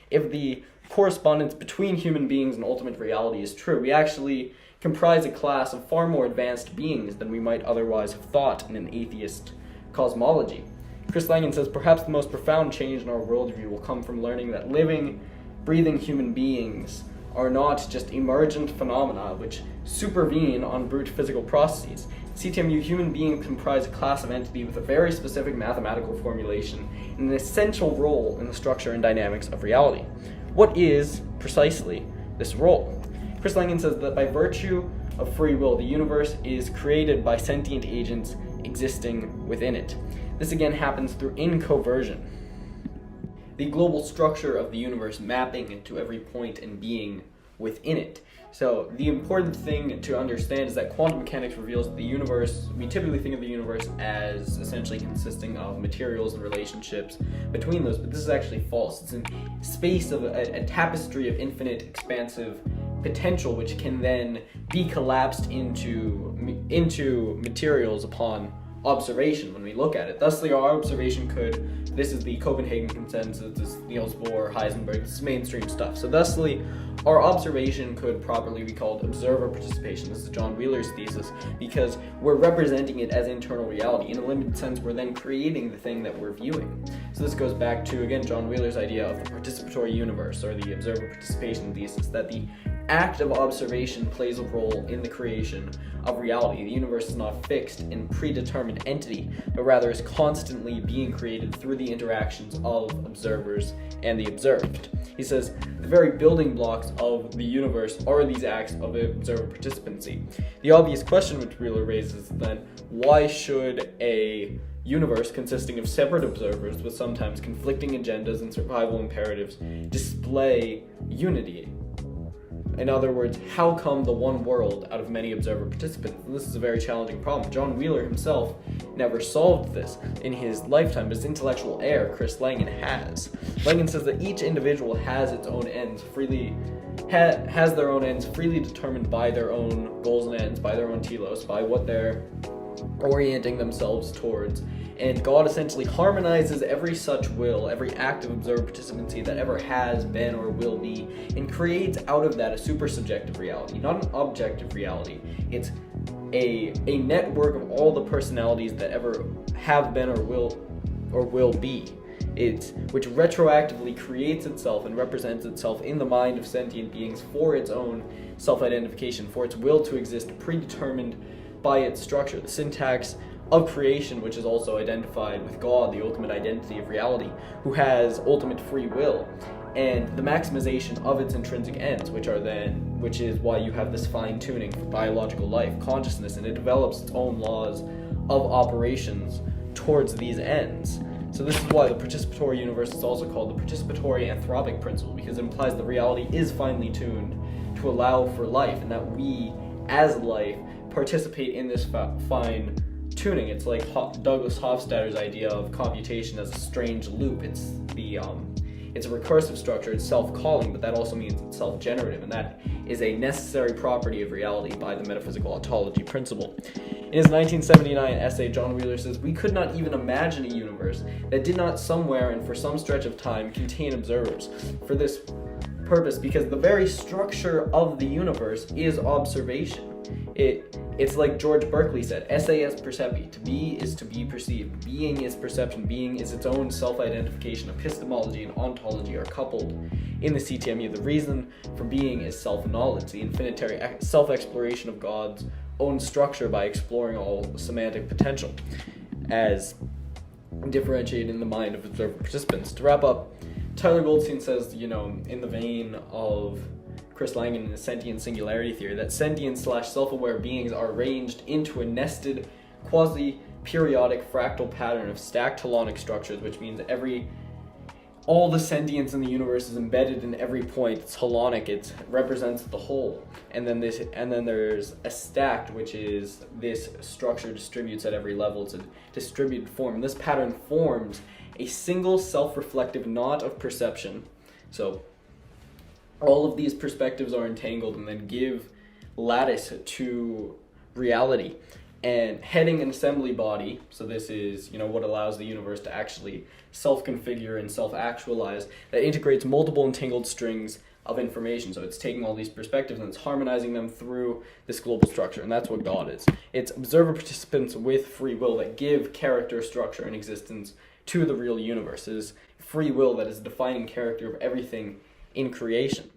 if the correspondence between human beings and ultimate reality is true, we actually comprise a class of far more advanced beings than we might otherwise have thought in an atheist cosmology. Chris Langan says, perhaps the most profound change in our worldview will come from learning that living, breathing human beings are not just emergent phenomena which supervene on brute physical processes. CTMU human beings comprise a class of entity with a very specific mathematical formulation and an essential role in the structure and dynamics of reality. What is, precisely, this role? Chris Langan says that by virtue of free will, the universe is created by sentient agents existing within it. This again happens through incoversion, the global structure of the universe mapping to every point and being within it. So the important thing to understand is that quantum mechanics reveals the universe, we typically think of the universe as essentially consisting of materials and relationships between those, but this is actually false. It's a space of a tapestry of infinite expansive potential which can then be collapsed into materials upon observation when we look at it. Thusly, our observation could, this is the Copenhagen consensus, this is Niels Bohr, Heisenberg, this is mainstream stuff. So thusly, our observation could properly be called observer participation. This is John Wheeler's thesis, because we're representing it as internal reality. In a limited sense, we're then creating the thing that we're viewing. So this goes back to, again, John Wheeler's idea of the participatory universe, or the observer participation thesis, that the act of observation plays a role in the creation of reality. The universe is not fixed and predetermined entity, but rather is constantly being created through the interactions of observers and the observed. He says, the very building blocks of the universe are these acts of observer participancy. The obvious question which Wheeler raises then, why should a universe consisting of separate observers with sometimes conflicting agendas and survival imperatives display unity? In other words, how come the one world out of many observer participants? And this is a very challenging problem. John Wheeler himself never solved this in his lifetime, but his intellectual heir, Chris Langan, has. Langan says that each individual has its own ends has their own ends freely determined by their own goals and ends, by their own telos, by what they're orienting themselves towards. And God essentially harmonizes every such will, every act of observer participancy that ever has been or will be, and creates out of that a supersubjective reality, not an objective reality. It's a network of all the personalities that ever have been or will be. Which retroactively creates itself and represents itself in the mind of sentient beings for its own self-identification, for its will to exist predetermined by its structure. The syntax of creation, which is also identified with God, the ultimate identity of reality, who has ultimate free will, and the maximization of its intrinsic ends, which is why you have this fine-tuning for biological life, consciousness, and it develops its own laws of operations towards these ends. So this is why the participatory universe is also called the participatory anthropic principle, because it implies that reality is finely tuned to allow for life, and that we, as life, participate in this fine tuning. It's like Douglas Hofstadter's idea of computation as a strange loop. It's a recursive structure, it's self-calling, but that also means it's self-generative, and that is a necessary property of reality by the metaphysical ontology principle. In his 1979 essay, John Wheeler says, we could not even imagine a universe that did not somewhere and for some stretch of time contain observers. For this purpose, because the very structure of the universe is observation. It's like George Berkeley said, esse est percepi, to be is to be perceived, being is perception, being is its own self-identification. Epistemology and ontology are coupled in the CTMU. The reason for being is self-knowledge, the infinitary self-exploration of God's own structure by exploring all semantic potential, as differentiated in the mind of observer participants. To wrap up, Tyler Goldstein says, in the vein of Chris Langan in the sentient singularity theory, that sentient/self-aware beings are arranged into a nested, quasi-periodic fractal pattern of stacked holonic structures, which means all the sentience in the universe is embedded in every point. It's holonic, it represents the whole. And then there's a stacked, which is this structure distributes at every level. It's a distributed form. And this pattern forms a single self-reflective knot of perception. So all of these perspectives are entangled and then give lattice to reality. and heading an assembly body. So this is, what allows the universe to actually self-configure and self-actualize, that integrates multiple entangled strings of information. So it's taking all these perspectives and it's harmonizing them through this global structure, and that's what God is. It's observer participants with free will that give character, structure, and existence to the real universe. It is free will that is the defining character of everything in creation.